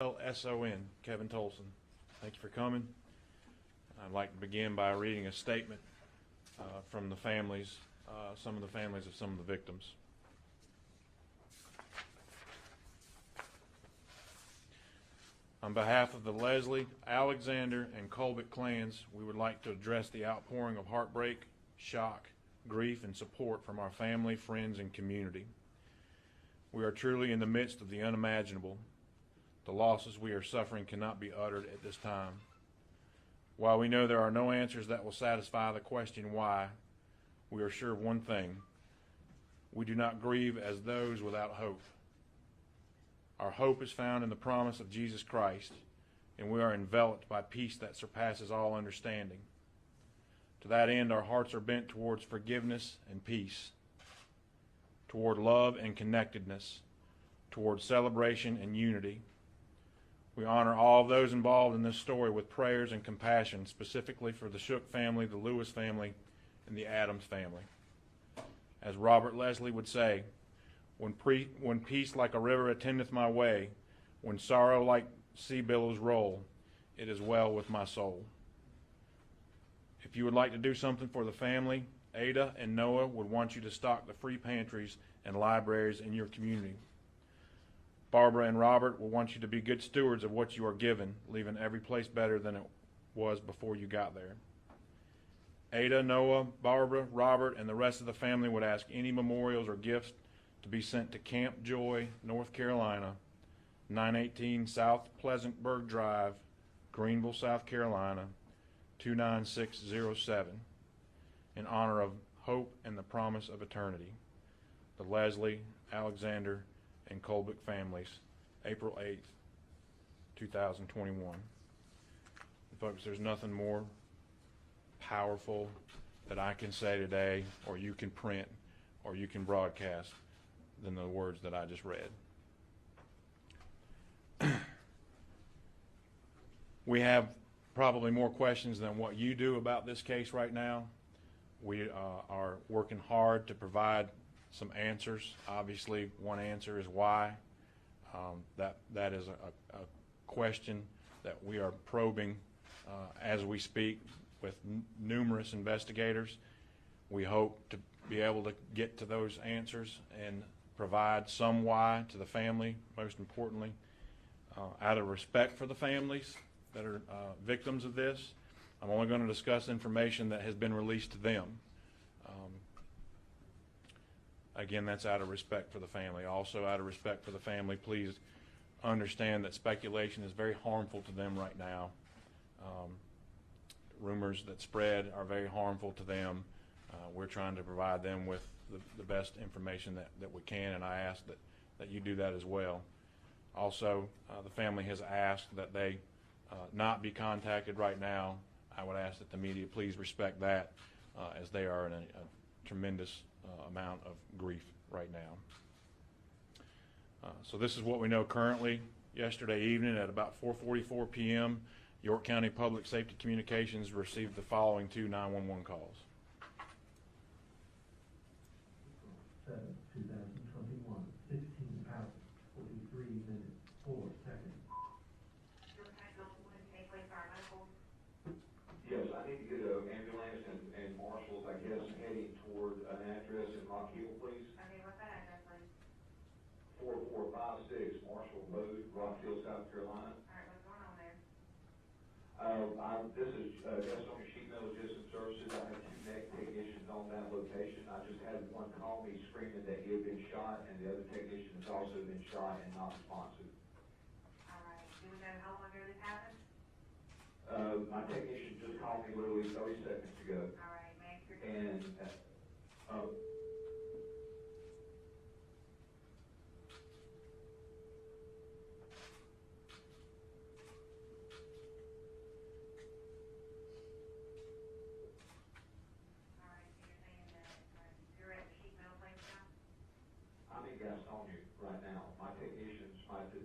L-S-O-N, Kevin Tolson. Thank you for coming. I'd like to begin by reading a statement from the families, some of the families of some of the victims. On behalf of the Leslie, Alexander, and Colbert clans, we would like to address the outpouring of heartbreak, shock, grief, and support from our family, friends, and community. We are truly in the midst of the unimaginable. The losses we are suffering cannot be uttered at this time. While we know there are no answers that will satisfy the question why, we are sure of one thing: we do not grieve as those without hope. Our hope is found in the promise of Jesus Christ, and we are enveloped by peace that surpasses all understanding. To that end, our hearts are bent towards forgiveness and peace, toward love and connectedness, toward celebration and unity. We honor all of those involved in this story with prayers and compassion, specifically for the Shook family, the Lewis family, and the Adams family. As Robert Leslie would say, when peace like a river attendeth my way, when sorrow like sea billows roll, it is well with my soul. If you would like to do something for the family, Ada and Noah would want you to stock the free pantries and libraries in your community. Barbara and Robert will want you to be good stewards of what you are given, leaving every place better than it was before you got there. Ada, Noah, Barbara, Robert, and the rest of the family would ask any memorials or gifts to be sent to Camp Joy, North Carolina, 918 South Pleasantburg Drive, Greenville, South Carolina, 29607, in honor of hope and the promise of eternity. The Leslie, Alexander, and Colbert families, April 8th, 2021. Folks, there's nothing more powerful that I can say today, or you can print, or you can broadcast, than the words that I just read. We have probably more questions than what you do about this case right now. We are working hard to provide some answers. Obviously, one answer is why. That is a question that we are probing as we speak with numerous investigators. We hope to be able to get to those answers and provide some why to the family, most importantly. Out of respect for the families that are victims of this, I'm only going to discuss information that has been released to them. Again, that's out of respect for the family. Also, out of respect for the family, please understand that speculation is very harmful to them right now. Rumors that spread are very harmful to them. We're trying to provide them with the best information that we can, and I ask that you do that as well. Also, the family has asked that they not be contacted right now. I would ask that the media please respect that, as they are in a tremendous amount of grief right now. So this is what we know currently. Yesterday evening at about 4:44 p.m., York County Public Safety Communications received the following two 911 calls. 2021, 16 hours, 43 minutes, 4 seconds. Yes, I need to get an ambulance and marshals, I guess, heading toward an address in Rock Hill, please. Okay, what's that address, please? 4456 Marshall Road, Rock Hill, South Carolina. All right, what's going on there? This is just on your sheet metal logistics services. I have two neck technicians on that location. I just had one call me screaming that he had been shot, and the other technician has also been shot and not responsive. All right, do we know how long ago this happened? My technician just called me literally 30 seconds ago. All right, make sure. And You're at the sheet metal place now? I'm in Gastonia right now. My technicians,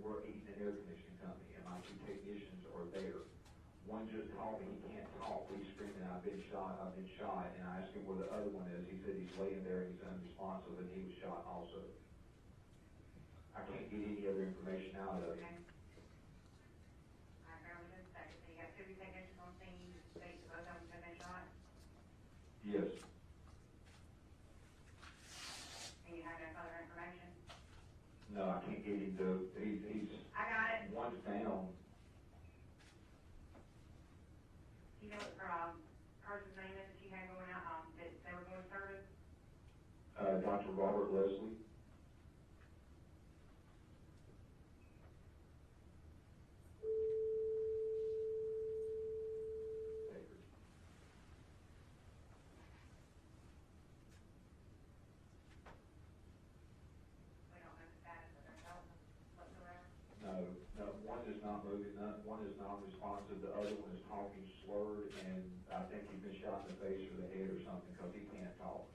we're eating an air conditioning company, and my two technicians are there. One just called me, he can't talk, he's screaming, I've been shot, and I asked him where the other one is. He said he's laying there and he's unresponsive, and he was shot also. I can't get any other information out of him. Okay. Yes. And you have no further information? No, I can't get him to, he's, I got it. one's down. You know what, person's name is that you had going out, that they were going to service? Dr. Robert Leslie. We don't know the status of their health whatsoever. No, no, one is not moving, one is non-responsive, the other one is talking slurred, and I think he's been shot in the face or the head or something, because he can't talk.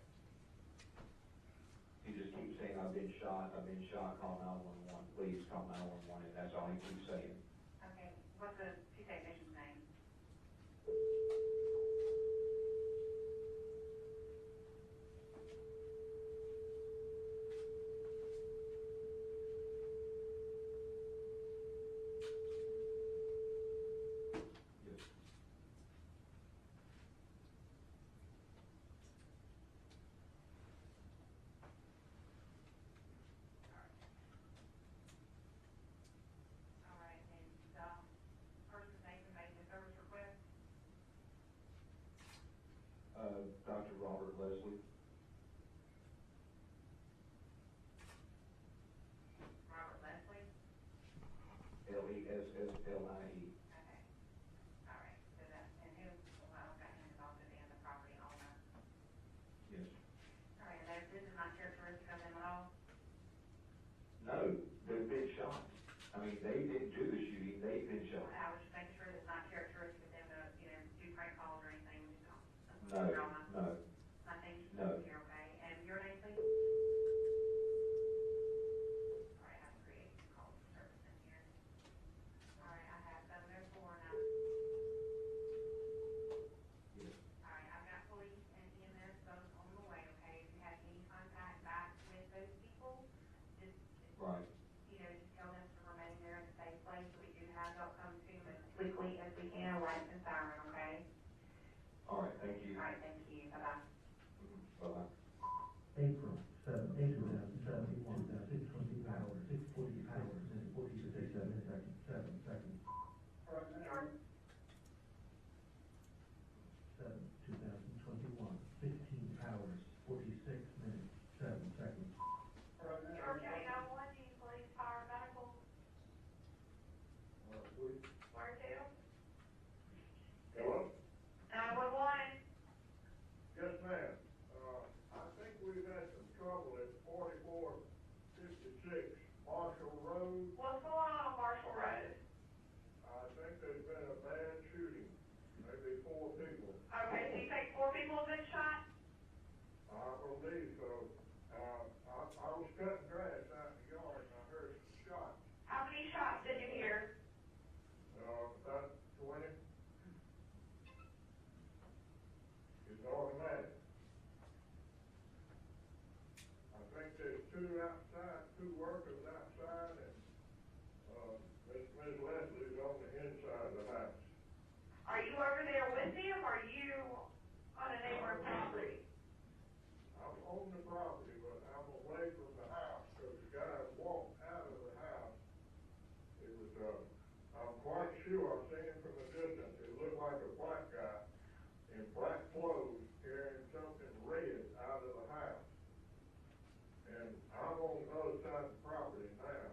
He just keeps saying, I've been shot, call 911, please call 911, and that's all he keeps saying. Okay, what's the two technician's name? Yes. All right, and the person's name who made the service request? Dr. Robert Leslie. Robert Leslie? Leslie. Okay. All right, so that, and who, well, got him involved in the property owner? Yes. All right, and this is not characteristic of them at all? No, they've been shot. I mean, they didn't do the shooting, they've been shot. I was just making sure that it's not characteristic of them to, do prank calls or anything, we just don't. No, Drama. no. Nothing? No. Here, okay, and your name, please? All right, I have created some calls for service in here. All right, I have 704 now. Yes. All right, I've got police and EMS both on the way, okay? If you have any contact back with those people, just, Right. just tell them to remain there in a safe place, so we do have help come to them as quickly as we can, lights and siren, okay? All right, thank you. All right, thank you, bye-bye. Bye-bye. April 2071, 6:20 hours, 6:40 hours, and 47 seconds, 7 seconds. 2021, 15 hours, 46 minutes, 7 seconds. Georgia 801, do you police fire medical? Where to? Hello? 911. Yes, ma'am. I think we've had some trouble at 4456 Marshall Road. What's going on Marshall Road? I think there's been a bad shooting, maybe 4 people. Okay, so you think 4 people have been shot? I believe so. I was cutting grass out in the yard and I heard some shots. How many shots did you hear? About 20. It's automatic. I think there's 2 outside, 2 workers outside, and, Ms. Leslie's on the inside of the house. Are you over there with them, or are you on a neighboring property? I'm on the property, but I'm away from the house, because the guy walked out of the house. It was, I'm quite sure I've seen him from a distance. It looked like a black guy in black clothes carrying something red out of the house. And I'm on the other side of the property now.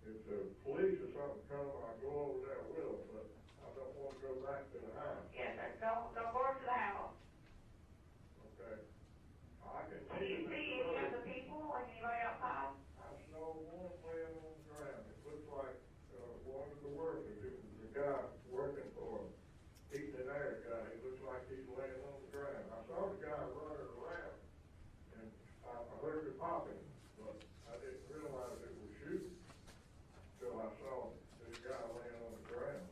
If the police or something come, I'll go over there with them, but I don't want to go back to the house. Yes, sir. Don't go over to the house. Okay? I can Do you see any of the people, like anybody outside? I saw one laying on the ground. It looked like, one of the workers. It was the guy working for heating and air guy. It looks like he's laying on the ground. I saw the guy running around, and I heard the popping, but I didn't realize it was shooting till I saw this guy laying on the ground.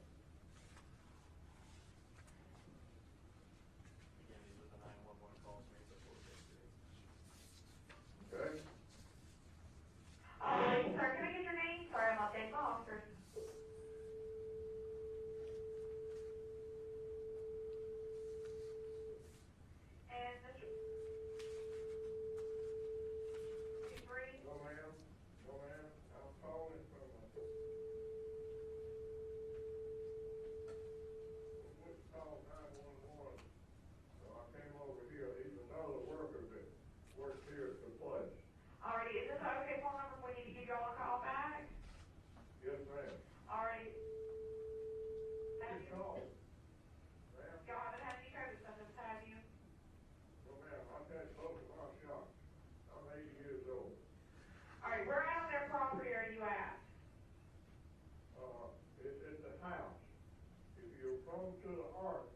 called? Ma'am? Y'all haven't had any COVID symptoms, have you? Well, ma'am, I've had both of my shots. I'm 80 years old. All right, where out on their property are you at? It's at the house. If you come to the arch,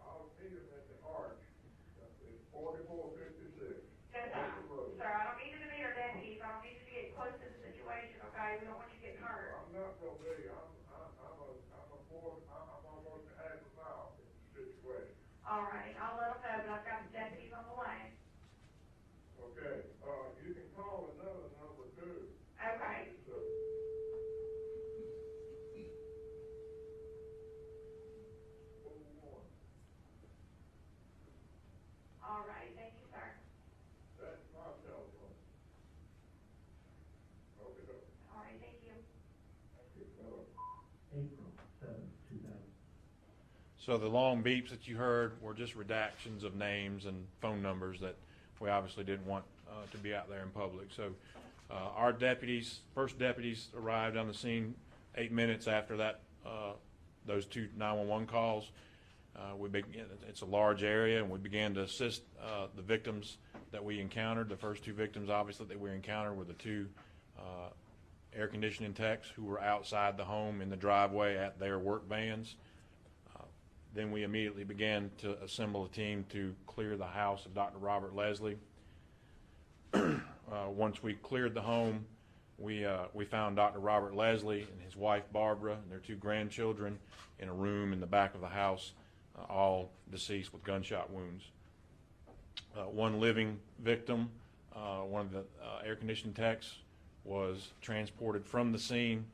I'll meet him at the arch. It's 4456. No, sir, I don't need you to be our deputies. I don't need you to get close to the situation, okay? We don't want you getting hurt. I'm not gonna be. I'm almost a half a mile in the situation. All right, I'll let them know, but I've got the deputies on the way. Okay, you can call another number too. Okay. So, All right, thank you, sir. that's my telephone. Okay, All right, thank you. April seventh, 2000. So the long beeps that you heard were just redactions of names and phone numbers that we obviously didn't want to be out there in public. So our deputies, first deputies, arrived on the scene 8 minutes after that, those two 911 calls. It's a large area, and we began to assist the victims that we encountered. The first two victims, obviously, that we encountered were the two air conditioning techs who were outside the home in the driveway at their work vans. Then we immediately began to assemble a team to clear the house of Dr. Robert Leslie. Once we cleared the home, we found Dr. Robert Leslie and his wife Barbara and their two grandchildren in a room in the back of the house, all deceased with gunshot wounds. One living victim, one of the air conditioning techs, was transported from the scene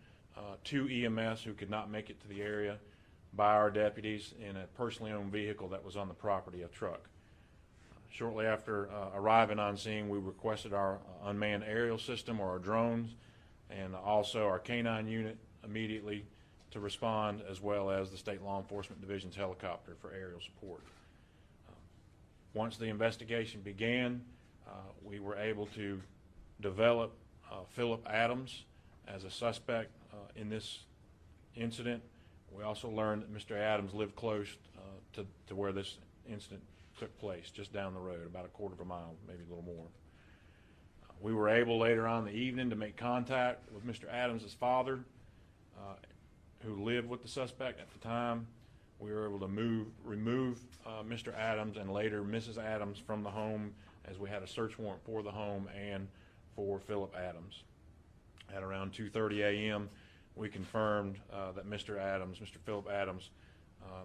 to EMS, who could not make it to the area, by our deputies in a personally owned vehicle that was on the property, a truck. Shortly after arriving on scene, we requested our unmanned aerial system, or our drones, and also our K-9 unit immediately to respond, as well as the State Law Enforcement Division's helicopter for aerial support. Once the investigation began, we were able to develop Philip Adams as a suspect in this incident. We also learned that Mr. Adams lived close to where this incident took place, just down the road, about a quarter of a mile, maybe a little more. We were able later on in the evening to make contact with Mr. Adams' father, who lived with the suspect at the time. We were able to remove Mr. Adams and later Mrs. Adams from the home, as we had a search warrant for the home and for Philip Adams. At around 2:30 a.m., we confirmed that Mr. Philip Adams,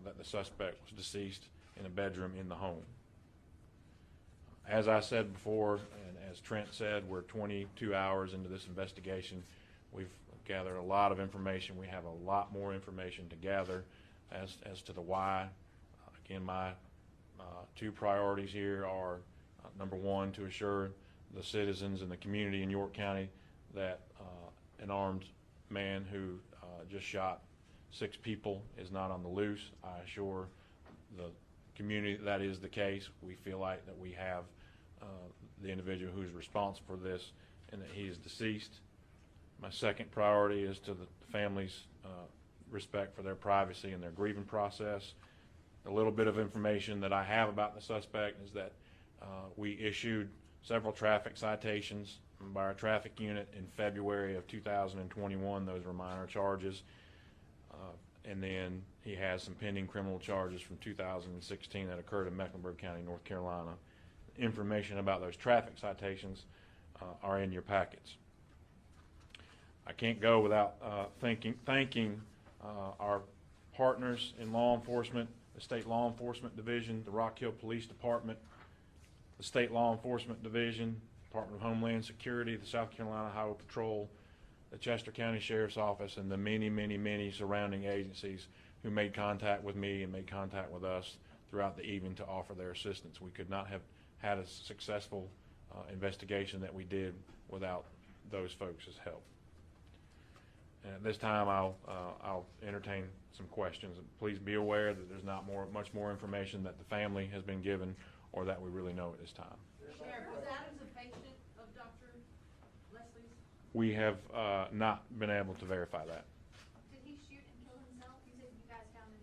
that the suspect was deceased in a bedroom in the home. As I said before, and as Trent said, we're 22 hours into this investigation. We've gathered a lot of information. We have a lot more information to gather as to the why. Again, my two priorities here are, number one, to assure the citizens and the community in York County that an armed man who just shot 6 people is not on the loose. I assure the community that is the case. We feel like that we have the individual who is responsible for this and that he is deceased. My second priority is to the family's respect for their privacy and their grieving process. A little bit of information that I have about the suspect is that we issued several traffic citations by our traffic unit in February of 2021. Those were minor charges. And then he has some pending criminal charges from 2016 that occurred in Mecklenburg County, North Carolina. Information about those traffic citations are in your packets. I can't go without thanking our partners in law enforcement, the State Law Enforcement Division, the Rock Hill Police Department, the State Law Enforcement Division, Department of Homeland Security, the South Carolina Highway Patrol, the Chester County Sheriff's Office, and the many, many, many surrounding agencies who made contact with me and made contact with us throughout the evening to offer their assistance. We could not have had a successful investigation that we did without those folks' help. And at this time, I'll entertain some questions. Please be aware that there's not much more information that the family has been given or that we really know at this time. Sheriff, was Adams a patient of Dr. Leslie's? We have not been able to verify that. Did he shoot and kill himself? You said you guys found him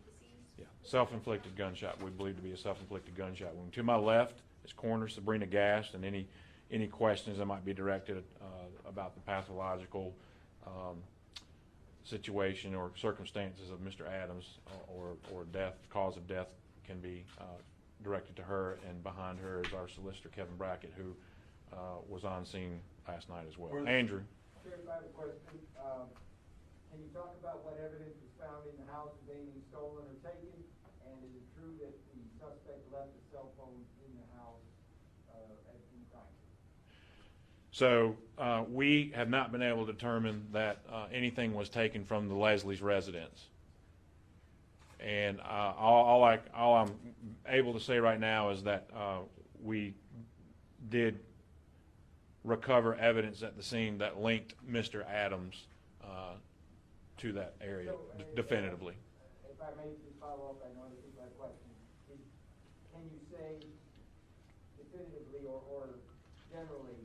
Self-inflicted gunshot, we believe to be a self-inflicted gunshot wound. To my left is Coroner Sabrina Gast, and any questions that might be directed about the pathological situation or circumstances of Mr. Adams or death, cause of death can be directed to her, and behind her is our solicitor, Kevin Brackett, who was on scene last night as well. Andrew. Sheriff, I have a question. Can you talk about what evidence was found in the house of anything stolen or taken? And is it true that the suspect left a cell phone in the house at the crime scene? So we have not been able to determine that anything was taken from the Leslie's residence. And all I'm able to say right now is that we did recover evidence at the scene that linked Mr. Adams to that area definitively. If I may just follow up, I know other people have questions. Can you say definitively or generally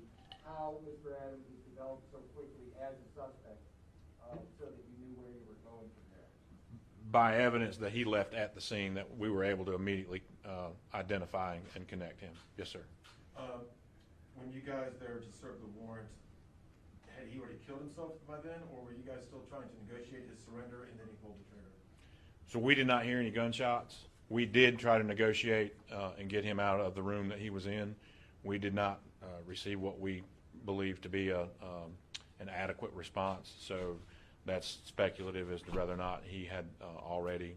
how Mr. Adams was developed so quickly as a suspect so that you knew where you were going from there? By evidence that he left at the scene that we were able to immediately identify and connect him. Yes, sir. When you guys there to serve the warrant, had he already killed himself by then, or were you guys still trying to negotiate his surrender and then he pulled the trigger? So we did not hear any gunshots. We did try to negotiate and get him out of the room that he was in. We did not receive what we believe to be an adequate response. So that's speculative as to whether or not he had already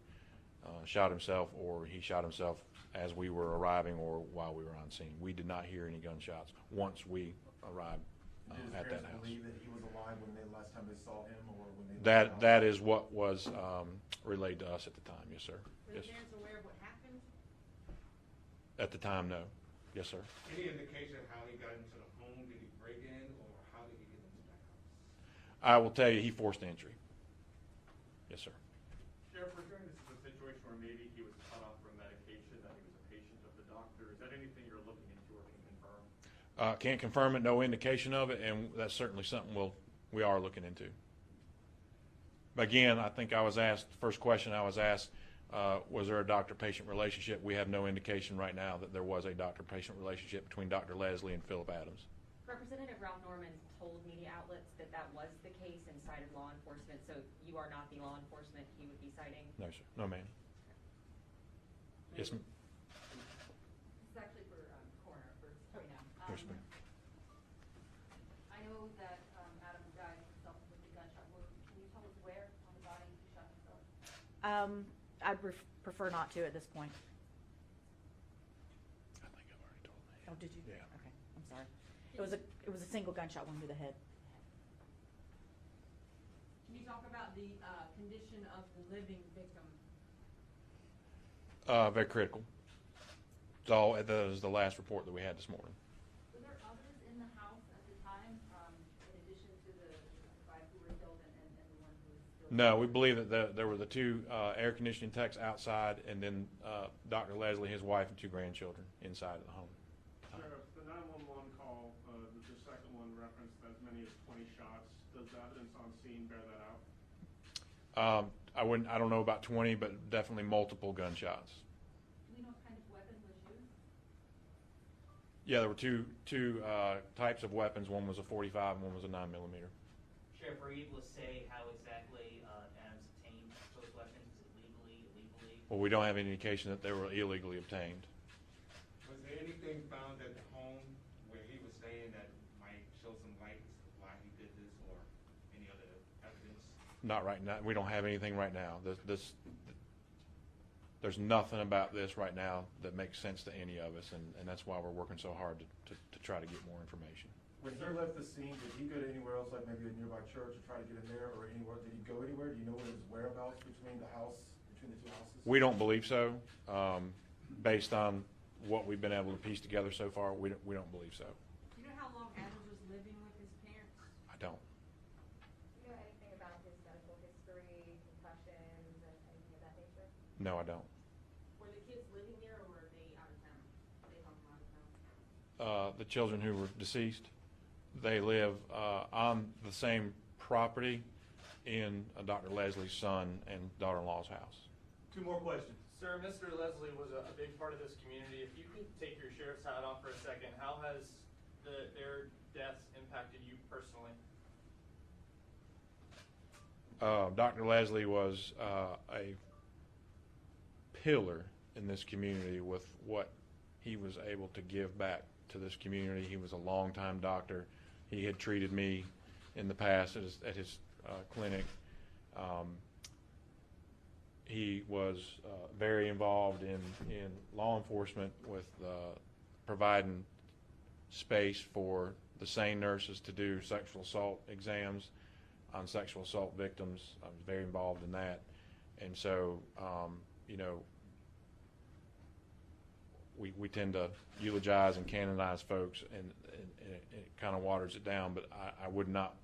shot himself or he shot himself as we were arriving or while we were on scene. We did not hear any gunshots once we arrived at that house. Did his parents believe that he was alive when they last time they saw him, or when they That is what was relayed to us at the time. Yes, sir. Were Yes. the parents aware of what happened? At the time, no. Yes, sir. Any indication of how he got into the home? Did he break in, or how did he get into that house? I will tell you, he forced entry. Yes, sir. Sheriff, we're hearing this is a situation where maybe he was cut off from medication, that he was a patient of the doctor. Is that anything you're looking into or can confirm? Can't confirm it, no indication of it, and that's certainly something we are looking into. But again, I think I was asked, the first question I was asked, was there a doctor-patient relationship? We have no indication right now that there was a doctor-patient relationship between Dr. Leslie and Philip Adams. Representative Ralph Norman told media outlets that that was the case and cited law enforcement, so you are not the law enforcement he would be citing? No, sir. No, ma'am. Yes, ma'am. This is actually for coroner for Sabrina. Yes, ma'am. I know that Adam died of self-inflicted gunshot wound. Can you tell us where on the body he shot himself? I'd prefer not to at this point. I think I've already told me. Oh, did you? Yeah. Okay, I'm sorry. It was a single gunshot wound to the head. Can you talk about the condition of the living victim? Very critical. That was the last report that we had this morning. Were there others in the house at the time, in addition to the five who were killed and the one who was still? No, we believe that there were the two air conditioning techs outside, and then Dr. Leslie, his wife, and two grandchildren inside of the home. Sheriff, the 911 call, the second one referenced as many as 20 shots. Does the evidence on scene bear that out? I don't know about 20, but definitely multiple gunshots. Do we know what kind of weapon was used? Yeah, there were two types of weapons. One was a 45 and one was a 9mm. Sheriff, are you able to say how exactly Adams obtained those weapons? Is it legally, illegally? Well, we don't have any indication that they were illegally obtained. Was there anything found at the home where he was staying that might show some light as to why he did this, or any other evidence? Not right now. We don't have anything right now. There's nothing about this right now that makes sense to any of us, and that's why we're working so hard to try to get more information. When he left the scene, did he go to anywhere else, like maybe a nearby church, to try to get in there, or anywhere? Did he go anywhere? Do you know what his whereabouts between the two houses? We don't believe so. Based on what we've been able to piece together so far, we don't believe so. Do you know how long Adams was living with his parents? I don't. Do you know anything about his medical history, concussions, and anything of that nature? No, I don't. Were the kids living there, or were they out of town? Were they home from out of town? The children who were deceased, they live on the same property in Dr. Leslie's son and daughter-in-law's house. Two more questions. Sir, Mr. Leslie was a big part of this community. If you could take your sheriff's hat off for a second, how has their deaths impacted you personally? Dr. Leslie was a pillar in this community with what he was able to give back to this community. He was a longtime doctor. He had treated me in the past at his clinic. He was very involved in law enforcement with providing space for the SANE nurses to do sexual assault exams on sexual assault victims. I was very involved in that. And so, you know, we tend to eulogize and canonize folks, and it kind of waters it down, but I would not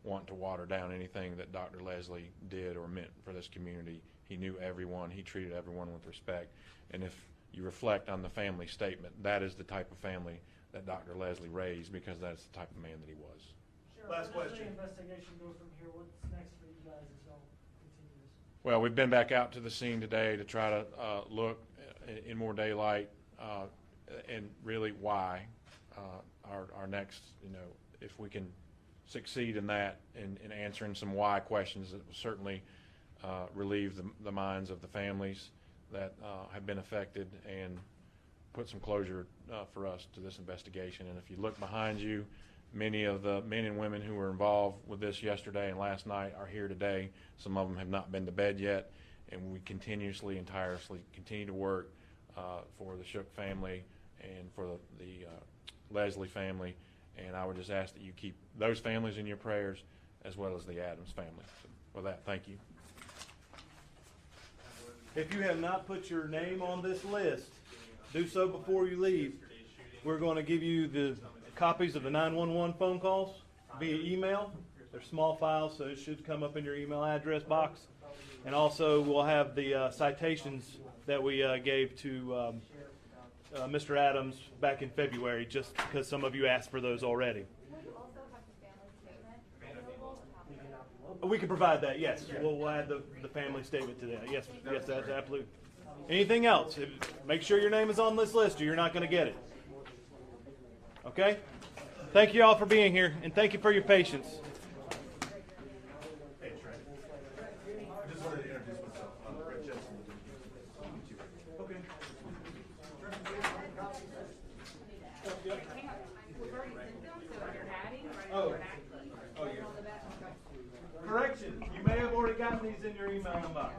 want to water down anything that Dr. Leslie did or meant for this community. He knew everyone. He treated everyone with respect. And if you reflect on the family statement, that is the type of family that Dr. Leslie raised, because that's the type of man that he was. Last question. How does the investigation go from here? What's next for you guys as y'all continue this? Well, we've been back out to the scene today to try to look in more daylight and really why. Our next, you know, if we can succeed in that, in answering some why questions, that will certainly relieve the minds of the families that have been affected and put some closure for us to this investigation. And if you look behind you, many of the men and women who were involved with this yesterday and last night are here today. Some of them have not been to bed yet, and we continuously and tirelessly continue to work for the Shook family and for the Leslie family. And I would just ask that you keep those families in your prayers, as well as the Adams family. So with that, thank you. If you have not put your name on this list, do so before you leave. We're going to give you the copies of the 911 phone calls via email. They're small files, so it should come up in your email address box. And also, we'll have the citations that we gave to Mr. Adams back in February, just because some of you asked for those already. We can provide that, yes. We'll add the family statement to that. Yes, that's absolutely. Anything else? Make sure your name is on this list or you're not going to get it. Okay? Thank you all for being here, and thank you for your patience. Hey, Trent. I just wanted to introduce myself. I'm Brett Jensen. Okay. Oh, yeah. Correction. You may have already gotten these in your email inbox.